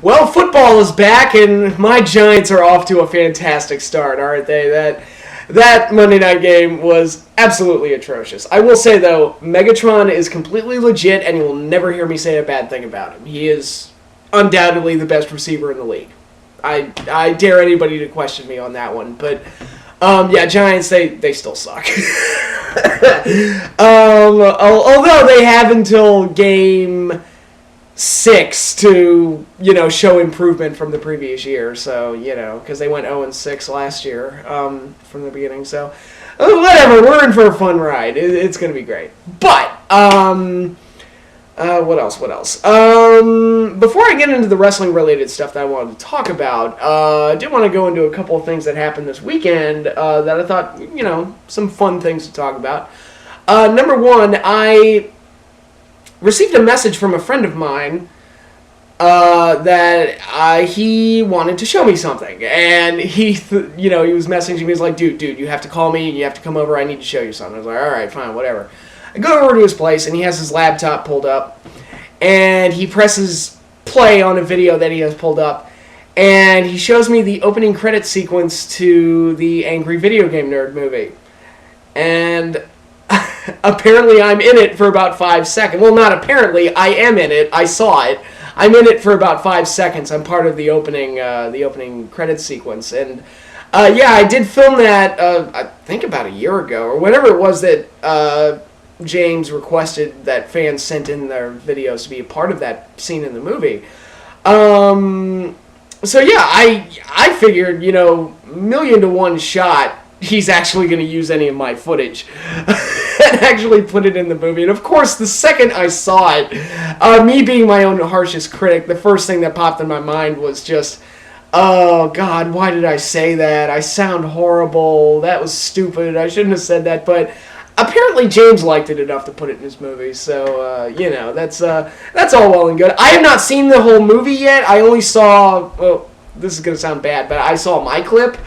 Well, football is back, and my Giants are off to a fantastic start, aren't they? That Monday night game was absolutely atrocious. I will say, though, Megatron is completely legit, and you will never hear me say a bad thing about him. He is undoubtedly the best receiver in the league. I dare anybody to question me on that one. But, yeah, Giants, they still suck. Although they have until game 6 to, show improvement from the previous year. So, because they went 0-6 last year from the beginning. So, whatever. We're in for a fun ride. It's going to be great. But, what else? Before I get into the wrestling-related stuff that I wanted to talk about, I did want to go into a couple of things that happened this weekend that I thought, some fun things to talk about. Number one, I received a message from a friend of mine that he wanted to show me something. And he was messaging me. He was like, dude, you have to call me. You have to come over. I need to show you something. I was like, all right, fine, whatever. I go over to his place, and he has his laptop pulled up. And he presses play on a video that he has pulled up. And he shows me the opening credits sequence to the Angry Video Game Nerd movie. And apparently I'm in it for about 5 seconds. Well, not apparently. I am in it. I saw it. I'm in it for about 5 seconds. I'm part of the opening credits sequence. And, yeah, I did film that, I think about a year ago, or whenever it was that James requested that fans sent in their videos to be a part of that scene in the movie. So, yeah, I figured, 1,000,000 to 1 shot he's actually going to use any of my footage and actually put it in the movie. And of course, the second I saw it, me being my own harshest critic, the first thing that popped in my mind was just, oh God, why did I say that? I sound horrible. That was stupid. I shouldn't have said that. But apparently James liked it enough to put it in his movie. So, that's all well and good. I have not seen the whole movie yet. I only saw, well, this is going to sound bad, but I saw my clip,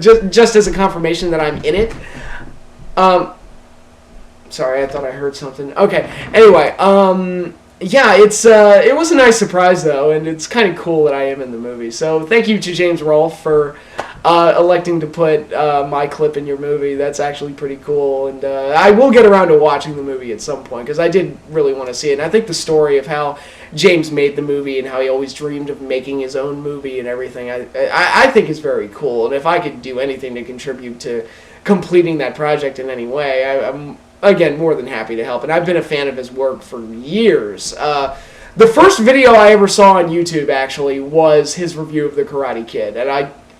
just as a confirmation that I'm in it. Sorry, I thought I heard something. Okay, anyway, yeah, it was a nice surprise, though, and it's kind of cool that I am in the movie. So thank you to James Rolfe for electing to put my clip in your movie. That's actually pretty cool, and I will get around to watching the movie at some point, because I did really want to see it. And I think the story of how James made the movie and how he always dreamed of making his own movie and everything, I think is very cool. And if I could do anything to contribute to completing that project in any way, I'm, again, more than happy to help. And I've been a fan of his work for years. The first video I ever saw on YouTube, actually, was his review of The Karate Kid. And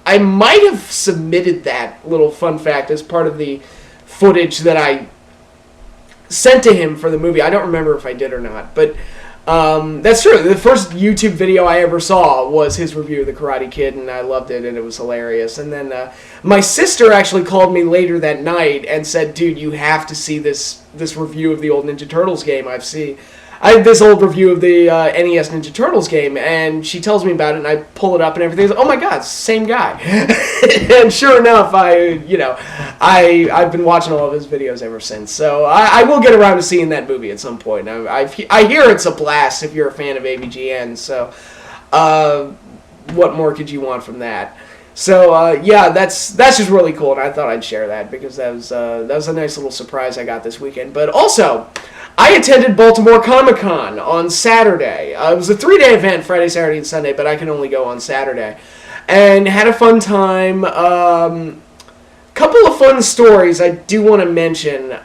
I might have submitted that little fun fact as part of the footage that I sent to him for the movie. I don't remember if I did or not, but that's true. The first YouTube video I ever saw was his review of The Karate Kid, and I loved it, and it was hilarious. And then my sister actually called me later that night and said, dude, you have to see this review of the old Ninja Turtles game I had this old review of the NES Ninja Turtles game, and she tells me about it, and I pull it up and everything. Oh my God, it's the same guy. And sure enough, I've been watching all of his videos ever since. So I will get around to seeing that movie at some point. I hear it's a blast if you're a fan of AVGN. So what more could you want from that? So yeah, that's just really cool, and I thought I'd share that because that was a nice little surprise I got this weekend. But also, I attended Baltimore Comic-Con on Saturday. It was a 3-day event, Friday, Saturday, and Sunday, but I can only go on Saturday. And had a fun time. Couple of fun stories I do want to mention.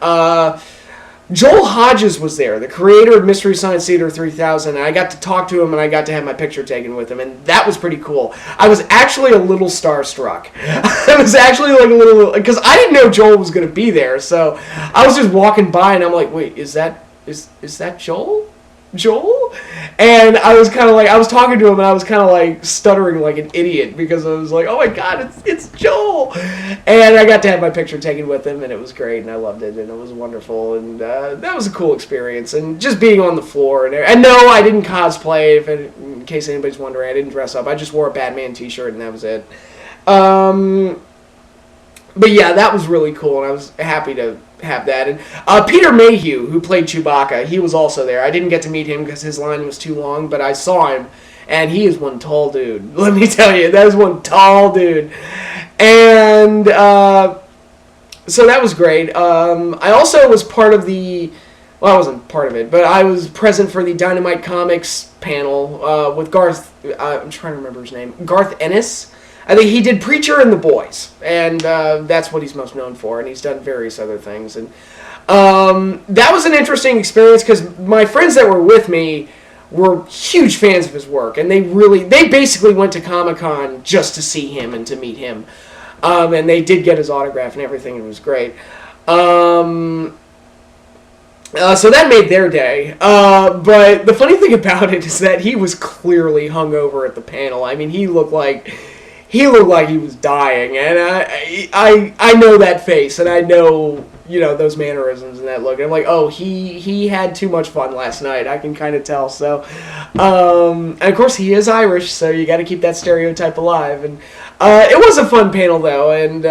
Joel Hodges was there, the creator of Mystery Science Theater 3000, and I got to talk to him, and I got to have my picture taken with him, and that was pretty cool. I was actually a little starstruck. I was actually like a little, because I didn't know Joel was going to be there, so I was just walking by, and I'm like, wait, is that Joel? And I was kind of like, I was talking to him, and I was kind of like stuttering like an idiot, because I was like, oh my God, it's Joel! And I got to have my picture taken with him, and it was great, and I loved it, and it was wonderful, and that was a cool experience, and just being on the floor, and no, I didn't cosplay, in case anybody's wondering, I didn't dress up, I just wore a Batman t-shirt, and that was it. But yeah, that was really cool, and I was happy to have that. And Peter Mayhew, who played Chewbacca, he was also there. I didn't get to meet him because his line was too long, but I saw him, and he is one tall dude. Let me tell you, that is one tall dude. And so that was great. I also was part of the... Well, I wasn't part of it, but I was present for the Dynamite Comics panel with Garth... I'm trying to remember his name. Garth Ennis. I think he did Preacher and The Boys, and that's what he's most known for, and he's done various other things. And that was an interesting experience because my friends that were with me were huge fans of his work, and they basically went to Comic-Con just to see him and to meet him. And they did get his autograph and everything, and it was great. So that made their day. But the funny thing about it is that he was clearly hungover at the panel. I mean, he looked like he was dying, and I know that face, and I know, those mannerisms and that look. And I'm like, oh, he had too much fun last night. I can kind of tell. So, and of course he is Irish, so you got to keep that stereotype alive. And it was a fun panel though, and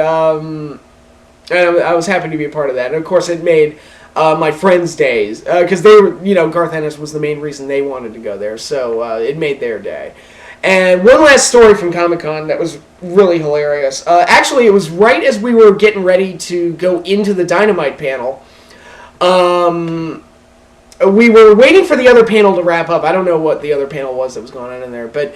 I was happy to be a part of that. And of course, it made my friends' days because they were, Garth Ennis was the main reason they wanted to go there, so it made their day. And one last story from Comic-Con that was really hilarious. Actually, it was right as we were getting ready to go into the Dynamite panel. We were waiting for the other panel to wrap up. I don't know what the other panel was that was going on in there, but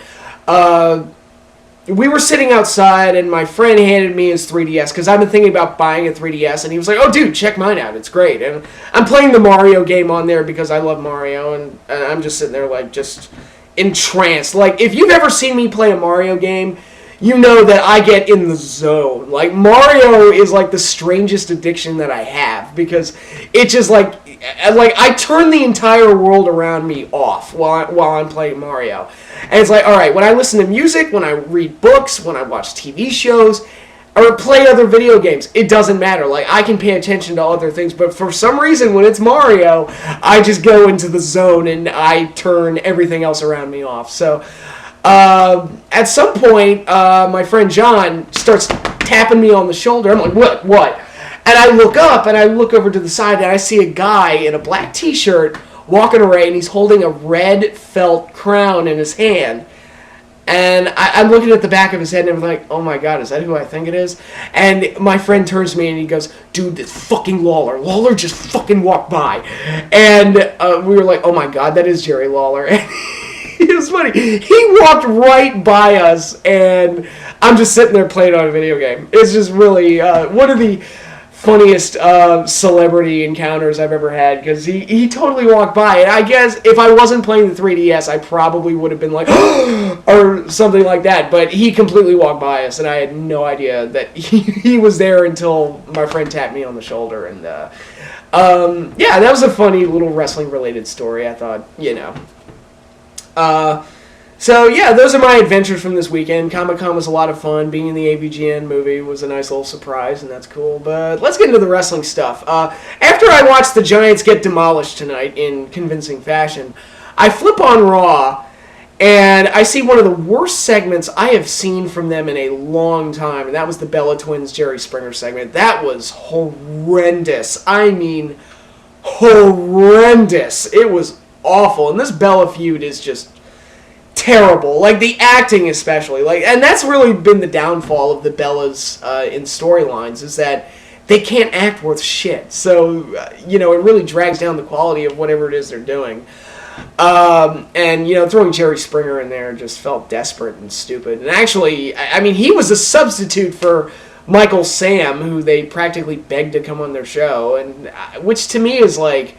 we were sitting outside, and my friend handed me his 3DS, because I've been thinking about buying a 3DS, and he was like, oh, dude, check mine out. It's great. And I'm playing the Mario game on there because I love Mario, and I'm just sitting there, like, just entranced. Like, if you've ever seen me play a Mario game, you know that I get in the zone. Like, Mario is, like, the strangest addiction that I have, because it just, like I turn the entire world around me off while I'm playing Mario. And it's like, all right, when I listen to music, when I read books, when I watch TV shows, or play other video games, it doesn't matter. Like, I can pay attention to other things, but for some reason, when it's Mario, I just go into the zone and I turn everything else around me off. So, at some point, my friend John starts tapping me on the shoulder. I'm like, what? And I look up, and I look over to the side, and I see a guy in a black t-shirt walking away, and he's holding a red felt crown in his hand. And I'm looking at the back of his head, and I'm like, oh my god, is that who I think it is? And my friend turns to me, and he goes, dude, it's fucking Lawler. Lawler just fucking walked by. And we were like, oh my god, that is Jerry Lawler. And it was funny. He walked right by us, and I'm just sitting there playing on a video game. It's just really one of the funniest celebrity encounters I've ever had, because he totally walked by, and I guess if I wasn't playing the 3DS, I probably would have been like, or something like that, but he completely walked by us, and I had no idea that he was there until my friend tapped me on the shoulder. And yeah, that was a funny little wrestling related story, I thought. So yeah, those are my adventures from this weekend. Comic-Con was a lot of fun. Being in the AVGN movie was a nice little surprise, and that's cool. But let's get into the wrestling stuff. After I watched the Giants get demolished tonight in convincing fashion, I flip on Raw, and I see one of the worst segments I have seen from them in a long time, and that was the Bella Twins Jerry Springer segment. That was horrendous. I mean, horrendous. It was awful, and this Bella feud is just terrible. Like, the acting especially. And that's really been the downfall of the Bellas in storylines, is that they can't act worth shit. So, it really drags down the quality of whatever it is they're doing. And, throwing Jerry Springer in there just felt desperate and stupid. And actually, I mean, he was a substitute for Michael Sam, who they practically begged to come on their show, and which to me is like,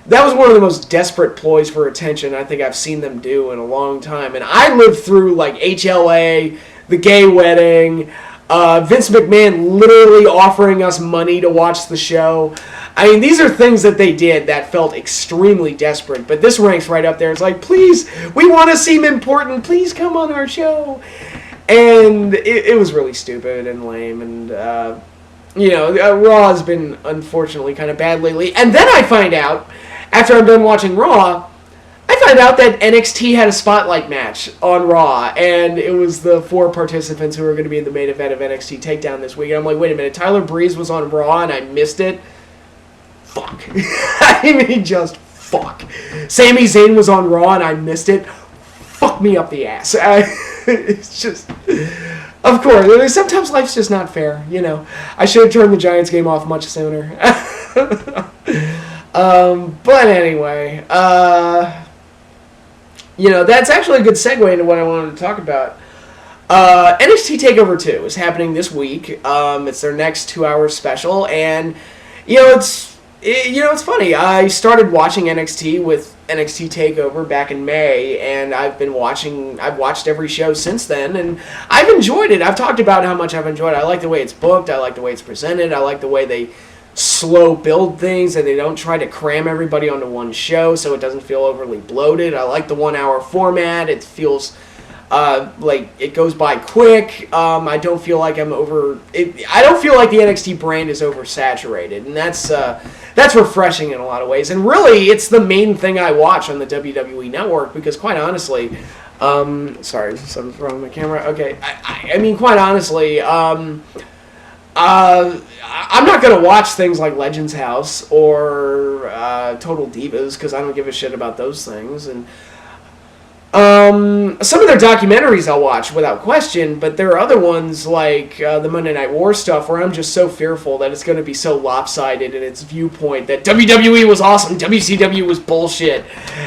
that was one of the most desperate ploys for attention I think I've seen them do in a long time. And I lived through, like, HLA, the gay wedding, Vince McMahon literally offering us money to watch the show. I mean, these are things that they did that felt extremely desperate. But this ranks right up there. It's like, please, we want to seem important. Please come on our show. And it was really stupid and lame. And, Raw has been, unfortunately, kind of bad lately. And then I find out, after I'm done watching Raw, I find out that NXT had a spotlight match on Raw, and it was the 4 participants who were going to be in the main event of NXT Takedown this week. And I'm like, wait a minute, Tyler Breeze was on Raw and I missed it? fuck. I mean, just fuck. Sami Zayn was on Raw and I missed it. Fuck me up the ass. It's just... Of course. I mean, sometimes life's just not fair, you know. I should have turned the Giants game off much sooner. But anyway, you know, that's actually a good segue into what I wanted to talk about. NXT Takeover 2 is happening this week. It's their next 2-hour special, and it's funny. I started watching NXT with NXT Takeover back in May, and I've watched every show since then, and I've enjoyed it. I've talked about how much I've enjoyed it. I like the way it's booked. I like the way it's presented. I like the way they slow build things and they don't try to cram everybody onto one show so it doesn't feel overly bloated. I like the 1-hour format. It feels like it goes by quick. I don't feel like I don't feel like the NXT brand is oversaturated, and that's refreshing in a lot of ways. And really, it's the main thing I watch on the WWE Network because, quite honestly, sorry, something's wrong with my camera. Okay, I mean, quite honestly, I'm not going to watch things like Legends House or Total Divas because I don't give a shit about those things. And some of their documentaries I'll watch without question, but there are other ones like the Monday Night War stuff where I'm just so fearful that it's going to be so lopsided in its viewpoint that WWE was awesome, WCW was bullshit,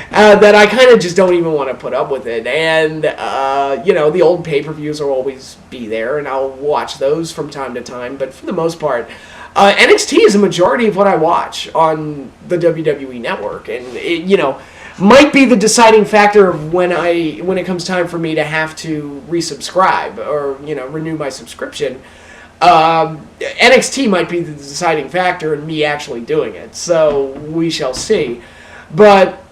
that I kind of just don't even want to put up with it. And, the old pay-per-views will always be there, and I'll watch those from time to time, but for the most part, NXT is a majority of what I watch on the WWE Network, and it, might be the deciding factor of when it comes time for me to have to resubscribe or renew my subscription. NXT might be the deciding factor in me actually doing it, so we shall see. But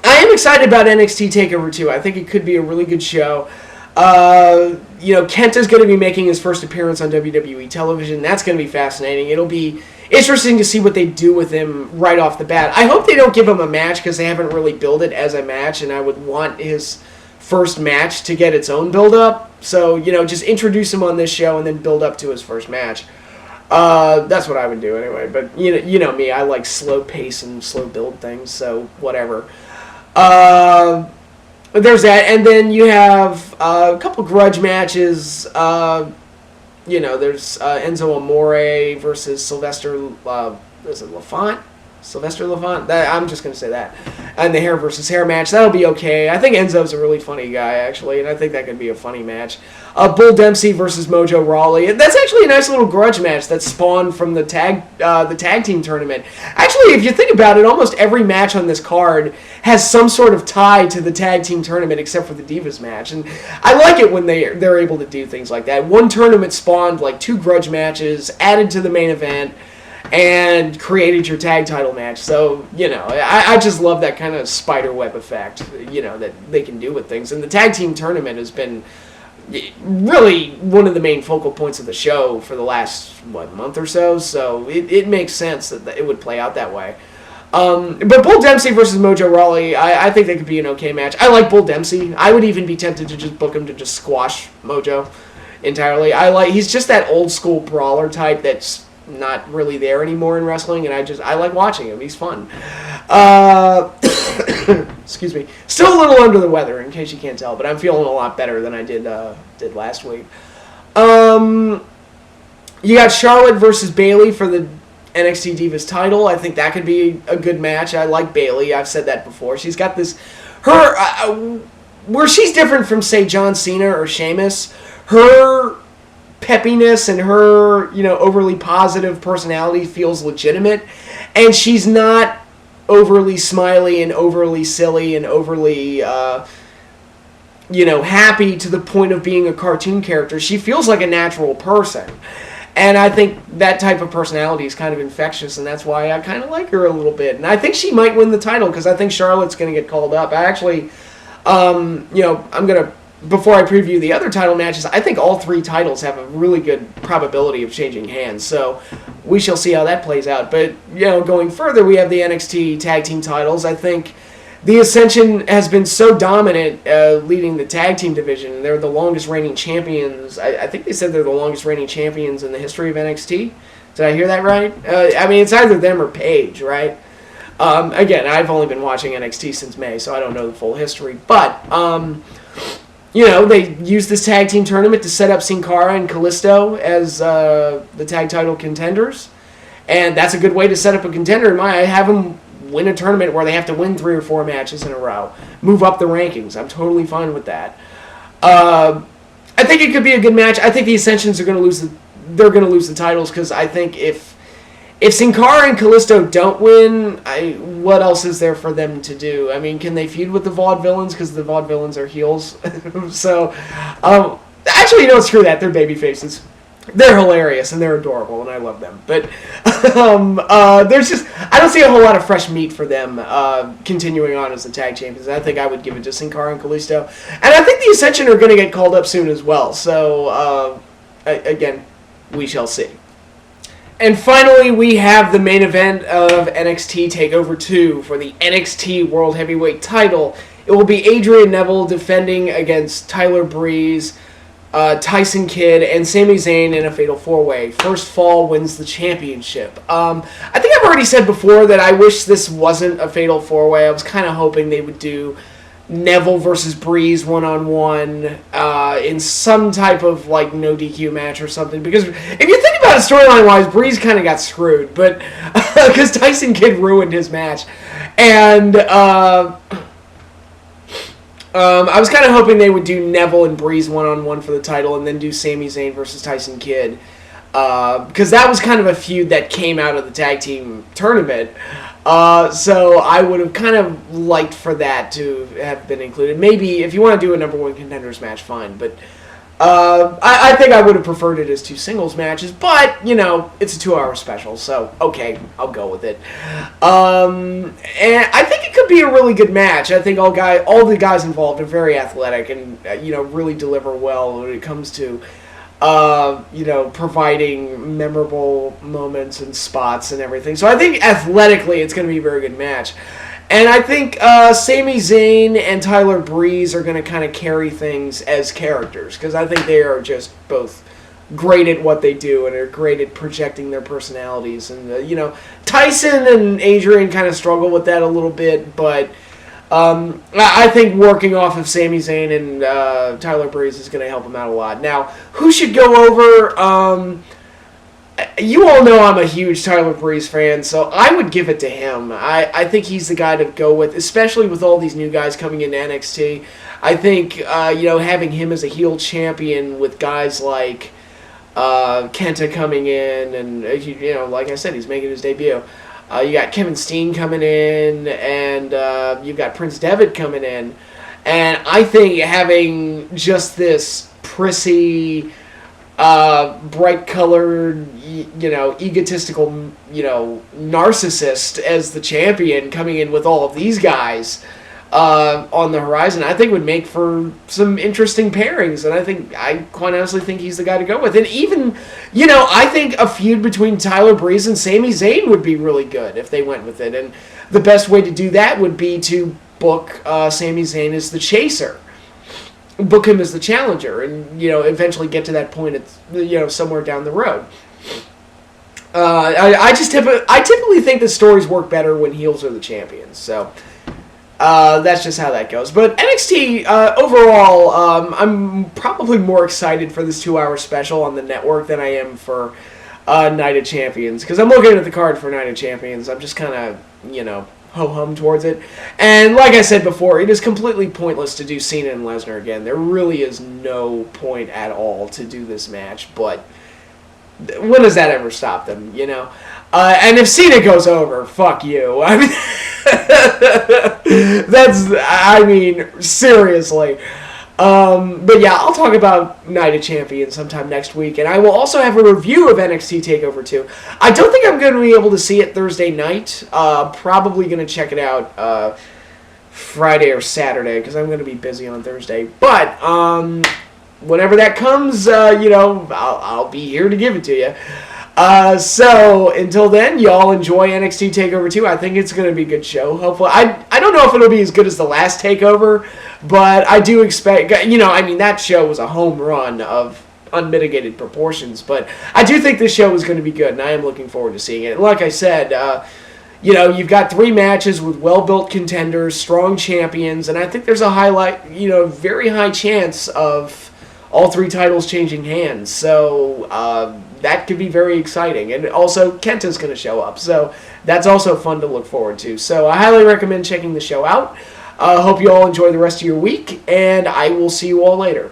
I am excited about NXT Takeover 2. I think it could be a really good show. Kent is going to be making his first appearance on WWE television. That's going to be fascinating. It'll be interesting to see what they do with him right off the bat. I hope they don't give him a match because they haven't really built it as a match, and I would want his first match to get its own build-up. So, just introduce him on this show and then build up to his first match. That's what I would do anyway. But, you know me, I like slow pace and slow build things, so whatever. There's that, and then you have a couple grudge matches. There's Enzo Amore versus Sylvester Lafont? Sylvester Lafont? I'm just going to say that. And the hair versus hair match. That'll be okay. I think Enzo's a really funny guy, actually, and I think that could be a funny match. Bull Dempsey versus Mojo Rawley. That's actually a nice little grudge match that spawned from the tag team tournament. Actually, if you think about it, almost every match on this card has some sort of tie to the tag team tournament except for the Divas match. And I like it when they're able to do things like that. One tournament spawned like 2 grudge matches, added to the main event, and created your tag title match. So, I just love that kind of spider web effect, that they can do with things. And the tag team tournament has been really one of the main focal points of the show for the last, month or so. So it makes sense that it would play out that way. But Bull Dempsey versus Mojo Rawley, I think that could be an okay match. I like Bull Dempsey. I would even be tempted to just book him to just squash Mojo entirely. He's just that old school brawler type that's not really there anymore in wrestling, and I like watching him. He's fun. Excuse me. Still a little under the weather, in case you can't tell, but I'm feeling a lot better than I did last week. You got Charlotte versus Bayley for the NXT Divas title. I think that could be a good match. I like Bayley. I've said that before. She's got this... where she's different from, say, John Cena or Sheamus, her peppiness and her, overly positive personality feels legitimate, and she's not overly smiley and overly silly and overly, happy to the point of being a cartoon character. She feels like a natural person, and I think that type of personality is kind of infectious, and that's why I kind of like her a little bit, and I think she might win the title, because I think Charlotte's going to get called up. I actually, I'm going to... Before I preview the other title matches, I think all 3 titles have a really good probability of changing hands, so we shall see how that plays out. But, going further, we have the NXT tag team titles. I think the Ascension has been so dominant leading the tag team division. They're the longest reigning champions. I think they said they're the longest reigning champions in the history of NXT. Did I hear that right? I mean, it's either them or Paige, right? Again, I've only been watching NXT since May, so I don't know the full history. But, they used this tag team tournament to set up Sin Cara and Kalisto as the tag title contenders. And that's a good way to set up a contender. Have them win a tournament where they have to win 3 or 4 matches in a row. Move up the rankings. I'm totally fine with that. I think it could be a good match. I think the Ascensions are going to lose the titles because I think if Sin Cara and Kalisto don't win, what else is there for them to do? I mean, can they feud with the Vaudevillains because the Vaudevillains are heels? So, actually, screw that. They're baby faces. They're hilarious and they're adorable and I love them. But there's just I don't see a whole lot of fresh meat for them continuing on as the tag champions. I think I would give it to Sin Cara and Kalisto, and I think the Ascension are going to get called up soon as well. So again, we shall see. And finally, we have the main event of NXT Takeover 2 for the NXT World Heavyweight title. It will be Adrian Neville defending against Tyler Breeze, Tyson Kidd, and Sami Zayn in a fatal 4-way. First fall wins the championship. I think I've already said before that I wish this wasn't a fatal 4-way. I was kind of hoping they would do Neville versus Breeze one-on-one in some type of no DQ match or something. Because if you think about it storyline-wise, Breeze kind of got screwed. But because Tyson Kidd ruined his match. And I was kind of hoping they would do Neville and Breeze one-on-one for the title and then do Sami Zayn versus Tyson Kidd. Because that was kind of a feud that came out of the tag team tournament. So I would have kind of liked for that to have been included. Maybe if you want to do a number 1 contenders match, fine. But I think I would have preferred it as 2 singles matches. But, it's a 2-hour special. So, okay, I'll go with it. And I think it could be a really good match. I think all the guys involved are very athletic and, really deliver well when it comes to providing memorable moments and spots and everything. So I think athletically it's going to be a very good match. And I think Sami Zayn and Tyler Breeze are going to kind of carry things as characters because I think they are just both great at what they do and are great at projecting their personalities. And, Tyson and Adrian kind of struggle with that a little bit, but I think working off of Sami Zayn and Tyler Breeze is going to help him out a lot. Now, who should go over? You all know I'm a huge Tyler Breeze fan, so I would give it to him. I think he's the guy to go with, especially with all these new guys coming into NXT. I think, having him as a heel champion with guys like Kenta coming in, and, like I said, he's making his debut. You got Kevin Steen coming in, and you've got Prince Devitt coming in. And I think having just this prissy, bright-colored, egotistical, narcissist as the champion coming in with all of these guys on the horizon, I think would make for some interesting pairings. And I quite honestly think he's the guy to go with. And even, I think a feud between Tyler Breeze and Sami Zayn would be really good if they went with it. And the best way to do that would be to book Sami Zayn as the chaser. Book him as the challenger and, eventually get to that point at, somewhere down the road. I typically think the stories work better when heels are the champions. So that's just how that goes. But NXT, overall, I'm probably more excited for this 2-hour special on the network than I am for Night of Champions. Because I'm looking at the card for Night of Champions. I'm just kind of, ho-hum towards it. And like I said before, it is completely pointless to do Cena and Lesnar again. There really is no point at all to do this match. But when does that ever stop them, And if Cena goes over, fuck you. Seriously. But yeah, I'll talk about Night of Champions sometime next week, and I will also have a review of NXT Takeover 2. I don't think I'm going to be able to see it Thursday night. Probably going to check it out Friday or Saturday, because I'm going to be busy on Thursday. But whenever that comes, I'll be here to give it to you. So until then, y'all enjoy NXT Takeover 2. I think it's going to be a good show. Hopefully, I don't know if it'll be as good as the last Takeover, but I do expect, that show was a home run of unmitigated proportions. But I do think this show is going to be good, and I am looking forward to seeing it. And like I said, you've got 3 matches with well-built contenders, strong champions, and I think there's a very high chance of all 3 titles changing hands. So that could be very exciting. And also, Kenta's going to show up, so that's also fun to look forward to. So I highly recommend checking the show out. Hope you all enjoy the rest of your week, and I will see you all later.